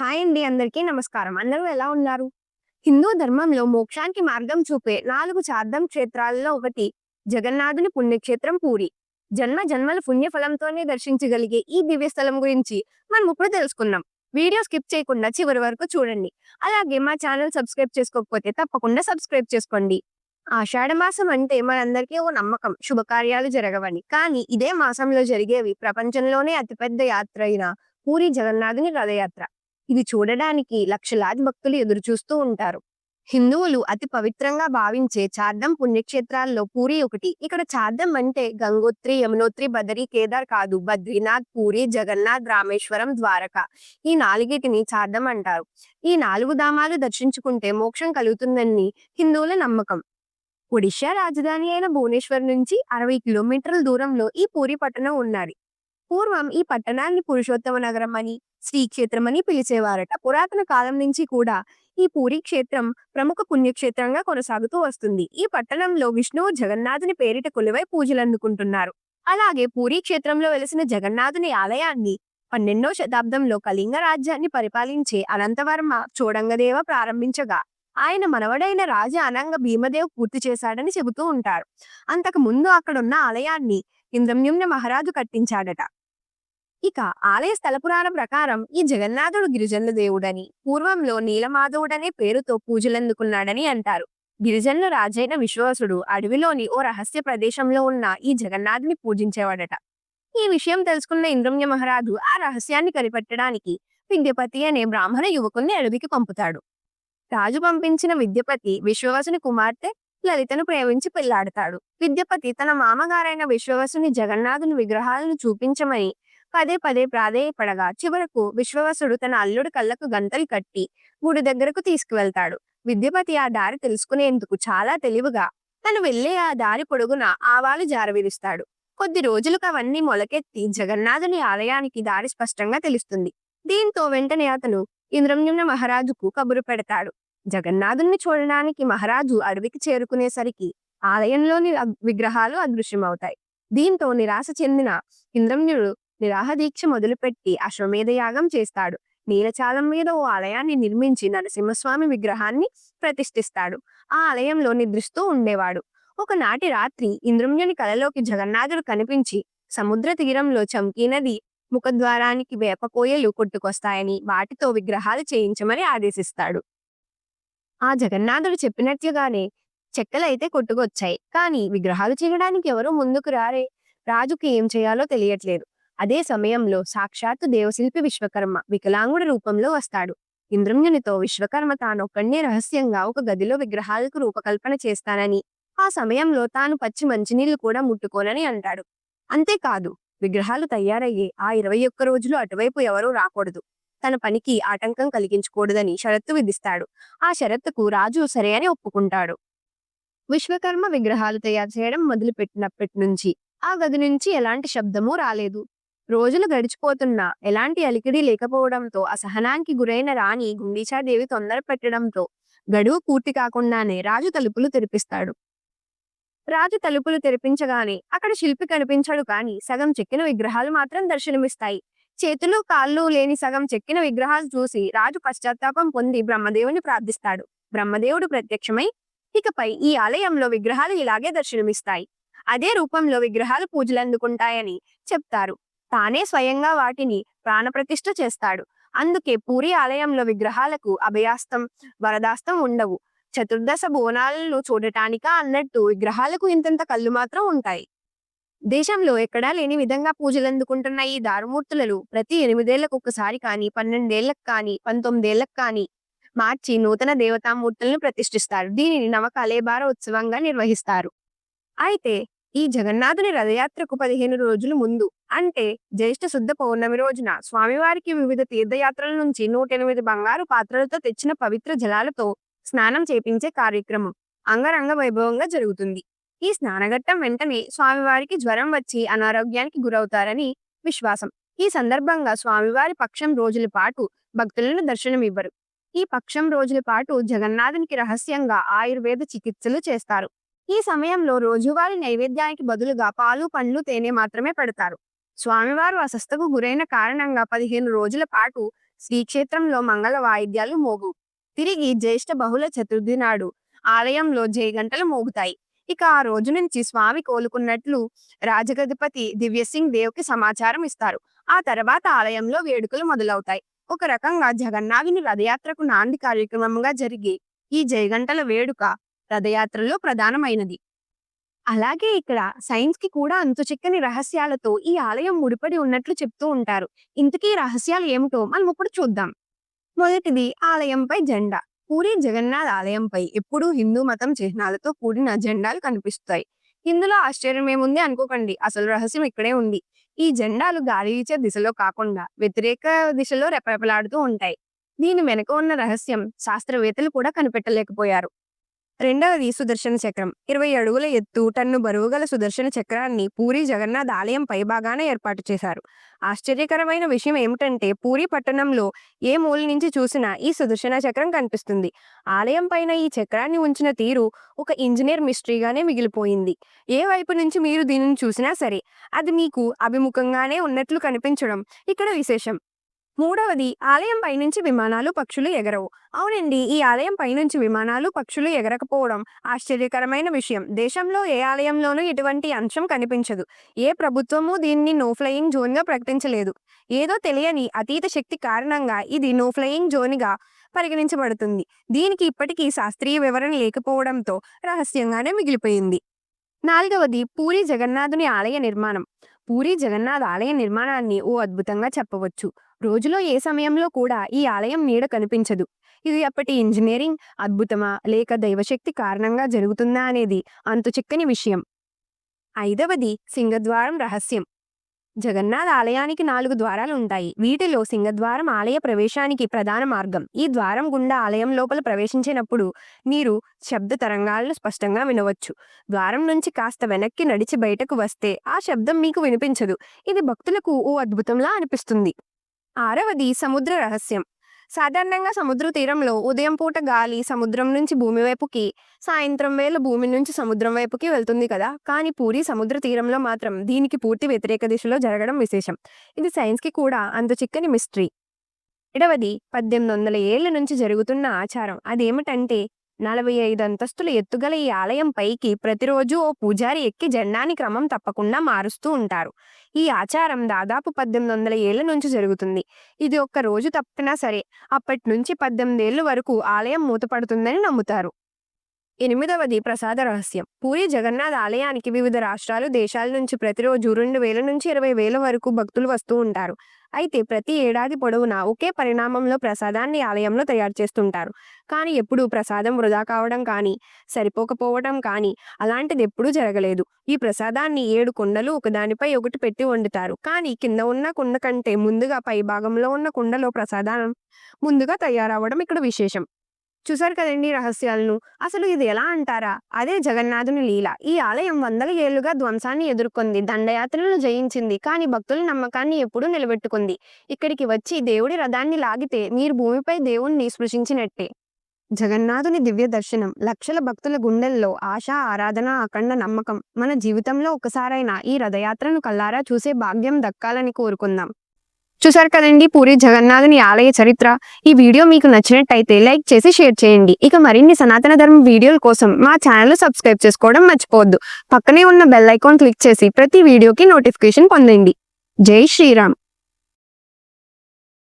Hi అండి, అందరికీ నమస్కారం. అందరూ ఎలా ఉన్నారు? హిందూ ధర్మంలో మోక్షానికి మార్గం చూపే 4 చార్ధామ్ క్షేత్రాలలో ఒకటి జగన్నాథుని పుణ్యక్షేత్రం పూరి. జన్మ జన్మల పుణ్యఫలంతోనే దర్శించగలిగే ఈ దివ్య స్థలం గురించి మనం ఇప్పుడు తెలుసుకుందాం. వీడియో స్కిప్ చేయకుండా చివరి వరకు చూడండి. అలాగే మా ఛానల్ సబ్స్క్రైబ్ చేసుకోకపోతే తప్పకుండా సబ్స్క్రైబ్ చేసుకోండి. ఆషాఢ మాసం అంటే మనందరికీ ఓ నమ్మకం, శుభకార్యాలు జరగవని. కానీ ఇదే మాసంలో జరిగేవి ప్రపంచంలోనే అతిపెద్ద యాత్ర అయిన పూరి జగన్నాథుని రథయాత్ర. ఇది చూడడానికి లక్షలాది భక్తులు ఎదురుచూస్తూ ఉంటారు. హిందువులు అతి పవిత్రంగా భావించే చార్ధామ్ పుణ్యక్షేత్రాల్లో పూరి ఒకటి. ఇక్కడ చార్ధామ్ అంటే గంగోత్రి, యమునోత్రి, బదరి, కేదార్ కాదు, బద్రీనాథ్, పూరి, జగన్నాథ్, రామేశ్వరం, ద్వారక, ఈ నాలుగిటిని చార్ధామ్ అంటారు. ఈ 4 ధామాలు దర్శించుకుంటే మోక్షం కలుగుతుందని హిందువుల నమ్మకం. ఒడిషా రాజధాని అయిన భువనేశ్వర్ నుంచి 60 కిలోమీటర్ల దూరంలో ఈ పూరి పట్టణం ఉన్నది. పూర్వం ఈ పట్టణాన్ని పురుషోత్తమ నగరం అని, శ్రీక్షేత్రం అని పిలిచేవారట. పురాతన కాలం నుంచి కూడా ఈ పూరి క్షేత్రం ప్రముఖ పుణ్యక్షేత్రంగా కొనసాగుతూ వస్తుంది. ఈ పట్టణంలో విష్ణువు జగన్నాథుని పేరిట కొలువై పూజలు అందుకుంటున్నారు. అలాగే పూరి క్షేత్రంలో వెలిసిన జగన్నాథుని ఆలయాన్ని 12వ శతాబ్దంలో కళింగ రాజ్యాన్ని పరిపాలించే అనంతవర్మ చోడంగదేవ ప్రారంభించగా ఆయన మనవడైన రాజా అనంగ భీమదేవ్ పూర్తి చేశాడని చెబుతూ ఉంటారు. అంతకు ముందు అక్కడున్న ఆలయాన్ని ఇంద్రమ్యుమ్న మహారాజు కట్టించాడట. ఇక ఆలయ స్థల పురాణం ప్రకారం ఈ జగన్నాథుడు గిరిజనుల దేవుడని, పూర్వంలో నీలమాధవుడనే పేరుతో పూజలందుకున్నాడని అంటారు. గిరిజనుల రాజైన విశ్వాసుడు అడవిలోని ఓ రహస్య ప్రదేశంలో ఉన్న ఈ జగన్నాథుని పూజించేవాడట. ఈ విషయం తెలుసుకున్న ఇంద్రమ్య మహారాజు ఆ రహస్యాన్ని కనిపెట్టడానికి విద్యపతి అనే బ్రాహ్మణ యువకుల్ని అడవికి పంపుతాడు. రాజు పంపించిన విద్యపతి విశ్వవసుని కుమార్తె లలితను ప్రేమించి పెళ్లాడతాడు. విద్యపతి తన మామగారైన విశ్వవసుని జగన్నాథుని విగ్రహాలను చూపించమని పదే పదే ప్రాధేయపడగా చివరకు విశ్వవసుడు తన అల్లుడి కళ్ళకు గంతలు కట్టి గుడి దగ్గరకు తీసుకువెళ్తాడు. విద్యపతి ఆ దారి తెలుసుకునేందుకు చాలా తెలివిగా తను వెళ్లే ఆ దారి పొడుగున ఆవాలు జారవిరుస్తాడు. కొద్ది రోజులకు అవన్నీ మొలకెత్తి జగన్నాథుని ఆలయానికి దారి స్పష్టంగా తెలుస్తుంది. దీంతో వెంటనే అతను ఇంద్రమ్యుమ్న మహారాజుకు కబురు పెడతాడు. జగన్నాథుని చూడడానికి మహారాజు అడవికి చేరుకునేసరికి ఆలయంలోని విగ్రహాలు అదృశ్యమవుతాయి. దీంతో నిరాశ చెందిన ఇంద్రమ్యుడు నిరాహదీక్ష మొదలుపెట్టి అశ్వమేధ యాగం చేస్తాడు. నీలచాలం మీద ఓ ఆలయాన్ని నిర్మించి నరసింహస్వామి విగ్రహాన్ని ప్రతిష్ఠిస్తాడు. ఆ ఆలయంలో నిద్రిస్తూ ఉండేవాడు. ఒకనాటి రాత్రి ఇంద్రమ్యుని కలలోకి జగన్నాథుడు కనిపించి సముద్ర తీరంలో చంకీ నది ముఖద్వారానికి వేపకోయలు కొట్టుకొస్తాయని, వాటితో విగ్రహాలు చేయించమని ఆదేశిస్తాడు. ఆ జగన్నాథుడు చెప్పినట్లుగానే చెక్కలైతే కొట్టుకొచ్చాయి. కానీ విగ్రహాలు చేయడానికి ఎవరూ ముందుకు రారే. రాజుకి ఏం చేయాలో తెలియట్లేదు. అదే సమయంలో సాక్షాత్తు దేవశిల్పి విశ్వకర్మ వికలాంగుడి రూపంలో వస్తాడు. ఇంద్రమ్యునితో విశ్వకర్మ తానొక్కడే రహస్యంగా ఒక గదిలో విగ్రహాలకు రూపకల్పన చేస్తానని, ఆ సమయంలో తాను పచ్చి మంచినీళ్లు కూడా ముట్టుకోనని అంటాడు. అంతేకాదు, విగ్రహాలు తయారయ్యే ఆ 21 రోజులు అటువైపు ఎవరూ రాకూడదు, తన పనికి ఆటంకం కలిగించకూడదని షరత్తు విధిస్తాడు. ఆ షరతుకు రాజు సరే అని ఒప్పుకుంటాడు. విశ్వకర్మ విగ్రహాలు తయారు చేయడం మొదలుపెట్టినప్పటి నుంచి ఆ గది నుంచి ఎలాంటి శబ్దమూ రాలేదు. రోజులు గడిచిపోతున్నా ఎలాంటి అలికిడి లేకపోవడంతో అసహనానికి గురైన రాణి గుండీచాదేవి తొందర పెట్టడంతో గడువు పూర్తి కాకుండానే రాజు తలుపులు తెరిపిస్తాడు. రాజు తలుపులు తెరిపించగానే అక్కడ శిల్పి కనిపించడు, కానీ సగం చెక్కిన విగ్రహాలు మాత్రం దర్శనమిస్తాయి. చేతులు కాళ్ళు లేని సగం చెక్కిన విగ్రహాలు చూసి రాజు పశ్చాత్తాపం పొంది బ్రహ్మదేవుని ప్రార్థిస్తాడు. బ్రహ్మదేవుడు ప్రత్యక్షమై, ఇకపై ఈ ఆలయంలో విగ్రహాలు ఇలాగే దర్శనమిస్తాయి, అదే రూపంలో విగ్రహాలు పూజలందుకుంటాయని చెప్తారు. తానే స్వయంగా వాటిని ప్రాణప్రతిష్ఠ చేస్తాడు. అందుకే పూరి ఆలయంలో విగ్రహాలకు అభయాస్తం, వరదాస్తం ఉండవు. చతుర్దశ భువనాలను చూడటానికా అన్నట్టు విగ్రహాలకు ఇంతంత కళ్ళు మాత్రం ఉంటాయి. దేశంలో ఎక్కడా లేని విధంగా పూజలందుకుంటున్న ఈ దారుమూర్తులను ప్రతి 8 ఏళ్లకు ఒక్కసారి కానీ, 12 ఏళ్లకు కానీ, 19 ఏళ్లకు కానీ మార్చి నూతన దేవతామూర్తులను ప్రతిష్ఠిస్తారు. దీనిని నవకళేబర ఉత్సవంగా నిర్వహిస్తారు. అయితే ఈ జగన్నాథుని రథయాత్రకు 15 రోజుల ముందు, అంటే జ్యేష్ఠ శుద్ధ పౌర్ణమి రోజున స్వామివారికి వివిధ తీర్థయాత్రల నుంచి 108 బంగారు పాత్రలతో తెచ్చిన పవిత్ర జలాలతో స్నానం చేపించే కార్యక్రమం అంగరంగ వైభవంగా జరుగుతుంది. ఈ స్నానఘట్టం వెంటనే స్వామివారికి జ్వరం వచ్చి అనారోగ్యానికి గురవుతారని విశ్వాసం. ఈ సందర్భంగా స్వామివారి పక్షం రోజుల పాటు భక్తులను దర్శనమివ్వరు. ఈ పక్షం రోజుల పాటు జగన్నాథునికి రహస్యంగా ఆయుర్వేద చికిత్సలు చేస్తారు. ఈ సమయంలో రోజువారీ నైవేద్యానికి బదులుగా పాలు, పండ్లు, తేనె మాత్రమే పెడతారు. స్వామివారు అస్వస్థకు గురైన కారణంగా 15 రోజుల పాటు శ్రీక్షేత్రంలో మంగళ వాయిద్యాలు మోగు. తిరిగి జ్యేష్ఠ బహుళ చతుర్థి నాడు ఆలయంలో జయగంటలు మోగుతాయి. ఇక ఆ రోజు నుంచి స్వామి కోలుకున్నట్లు రాజగధిపతి దివ్యసింగ్ దేవుకి సమాచారం ఇస్తారు. ఆ తర్వాత ఆలయంలో వేడుకలు మొదలవుతాయి. ఒక రకంగా జగన్నాథుని రథయాత్రకు నాంది కార్యక్రమంగా జరిగే ఈ జయగంటల వేడుక రథయాత్రలో ప్రధానమైనది. అలాగే ఇక్కడ సైన్స్ కి కూడా అంతుచిక్కని రహస్యాలతో ఈ ఆలయం ముడిపడి ఉన్నట్లు చెప్తూ ఉంటారు. ఇంతకీ రహస్యాలు ఏమిటో మనం ఇప్పుడు చూద్దాం. మొదటిది ఆలయంపై జెండా. పూరి జగన్నాథ్ ఆలయంపై ఎప్పుడూ హిందూ మతం చిహ్నాలతో కూడిన జెండాలు కనిపిస్తాయి. ఇందులో ఆశ్చర్యం ఏముంది అనుకోకండి, అసలు రహస్యం ఇక్కడే ఉంది. ఈ జెండాలు గాలి వీచే దిశలో కాకుండా వ్యతిరేక దిశలో రెపరెపలాడుతూ ఉంటాయి. దీని వెనుక ఉన్న రహస్యం శాస్త్రవేత్తలు కూడా కనిపెట్టలేకపోయారు. రెండవది సుదర్శన చక్రం. 20 అడుగుల ఎత్తు, టన్ను బరువుగల సుదర్శన చక్రాన్ని పూరి జగన్నాథ్ ఆలయం పైభాగాన ఏర్పాటు చేశారు. ఆశ్చర్యకరమైన విషయం ఏమిటంటే పూరి పట్టణంలో ఏ మూల నుంచి చూసినా ఈ సుదర్శన చక్రం కనిపిస్తుంది. ఆలయం పైన ఈ చక్రాన్ని ఉంచిన తీరు ఒక ఇంజనీర్ మిస్టరీగానే మిగిలిపోయింది. ఏ వైపు నుంచి మీరు దీనిని చూసినా సరే అది మీకు అభిముఖంగానే ఉన్నట్లు కనిపించడం ఇక్కడ విశేషం. మూడవది ఆలయం పైనుంచి విమానాలు, పక్షులు ఎగరవు. అవునండి, ఈ ఆలయం పైనుంచి విమానాలు, పక్షులు ఎగరకపోవడం ఆశ్చర్యకరమైన విషయం. దేశంలో ఏ ఆలయంలోనూ ఇటువంటి అంశం కనిపించదు. ఏ ప్రభుత్వమూ దీన్ని నో ఫ్లయింగ్ జోన్గా ప్రకటించలేదు. ఏదో తెలియని అతీత శక్తి కారణంగా ఇది నో ఫ్లయింగ్ జోన్గా పరిగణించబడుతుంది. దీనికి ఇప్పటికీ శాస్త్రీయ వివరణ లేకపోవడంతో రహస్యంగానే మిగిలిపోయింది. నాలుగవది పూరి జగన్నాథుని ఆలయ నిర్మాణం. పూరి జగన్నాథ్ ఆలయ నిర్మాణాన్ని ఓ అద్భుతంగా చెప్పవచ్చు. రోజులో ఏ సమయంలో కూడా ఈ ఆలయం నీడ కనిపించదు. ఇది అప్పటి ఇంజనీరింగ్ అద్భుతమా లేక దైవశక్తి కారణంగా జరుగుతుందా అనేది అంతుచిక్కని విషయం. ఐదవది సింహద్వారం రహస్యం. జగన్నాథ్ ఆలయానికి 4 ద్వారాలు ఉంటాయి. వీటిలో సింహద్వారం ఆలయ ప్రవేశానికి ప్రధాన మార్గం. ఈ ద్వారం గుండా ఆలయం లోపల ప్రవేశించినప్పుడు మీరు శబ్ద తరంగాలను స్పష్టంగా వినవచ్చు. ద్వారం నుంచి కాస్త వెనక్కి నడిచి బయటకు వస్తే ఆ శబ్దం మీకు వినిపించదు. ఇది భక్తులకు ఓ అద్భుతంలా అనిపిస్తుంది. ఆరవది సముద్ర రహస్యం. సాధారణంగా సముద్ర తీరంలో ఉదయం పూట గాలి సముద్రం నుంచి భూమి వైపుకి, సాయంత్రం వేళ భూమి నుంచి సముద్రం వైపుకి వెళ్తుంది కదా. కానీ పూరి సముద్ర తీరంలో మాత్రం దీనికి పూర్తి వ్యతిరేక దిశలో జరగడం విశేషం. ఇది సైన్స్కి కూడా అంత చిక్కని మిస్టరీ. 7వది 1800 ఏళ్ల నుంచి జరుగుతున్న ఆచారం. అదేమిటంటే 45 అంతస్తుల ఎత్తుగల ఈ ఆలయం పైకి ప్రతిరోజు ఓ పూజారి ఎక్కి జెండాని క్రమం తప్పకుండా మారుస్తూ ఉంటారు. ఈ ఆచారం దాదాపు 1800 ఏళ్ల నుంచి జరుగుతుంది. ఇది ఒక్క రోజు తప్పినా సరే అప్పటి నుంచి 18 ఏళ్ల వరకు ఆలయం మూతపడుతుందని నమ్ముతారు. 8వది ప్రసాద రహస్యం. పూరి జగన్నాథ్ ఆలయానికి వివిధ రాష్ట్రాలు, దేశాల నుంచి ప్రతిరోజు 2000 నుంచి 20,000 వరకు భక్తులు వస్తూ ఉంటారు. అయితే ప్రతి ఏడాది పొడవునా ఒకే పరిణామంలో ప్రసాదాన్ని ఆలయంలో తయారు చేస్తుంటారు. కానీ ఎప్పుడూ ప్రసాదం వృధా కావడం కానీ, సరిపోకపోవడం కానీ అలాంటిది ఎప్పుడూ జరగలేదు. ఈ ప్రసాదాన్ని 7 కుండలు ఒకదానిపై ఒకటి పెట్టి వండుతారు. కానీ కింద ఉన్న కుండ కంటే ముందుగా పై భాగంలో ఉన్న కుండలో ప్రసాదం ముందుగా తయారవడం ఇక్కడ విశేషం. చూసారు కదండి రహస్యాలను. అసలు ఇది ఎలా అంటారా, అదే జగన్నాథుని లీల. ఈ ఆలయం వందల ఏళ్లుగా ధ్వంసాన్ని ఎదుర్కొంది, దండయాత్రలను జయించింది, కానీ భక్తుల నమ్మకాన్ని ఎప్పుడూ నిలబెట్టుకుంది. ఇక్కడికి వచ్చి దేవుడి రథాన్ని లాగితే మీరు భూమిపై దేవుణ్ణి స్పృశించినట్టే. జగన్నాథుని దివ్య దర్శనం లక్షల భక్తుల గుండెల్లో ఆశ, ఆరాధన, అఖండ నమ్మకం. మన జీవితంలో ఒకసారైనా ఈ రథయాత్రను కల్లారా చూసే భాగ్యం దక్కాలని కోరుకుందాం. చూసారు కదండి పూరి జగన్నాథుని ఆలయ చరిత్ర. ఈ వీడియో మీకు నచ్చినట్టయితే లైక్ చేసి షేర్ చేయండి. ఇక మరిన్ని సనాతన ధర్మ వీడియోల కోసం మా ఛానల్ సబ్స్క్రైబ్ చేసుకోవడం మర్చిపోవద్దు. పక్కనే ఉన్న బెల్ ఐకాన్ క్లిక్ చేసి ప్రతి వీడియోకి నోటిఫికేషన్ పొందండి. జై శ్రీరామ్.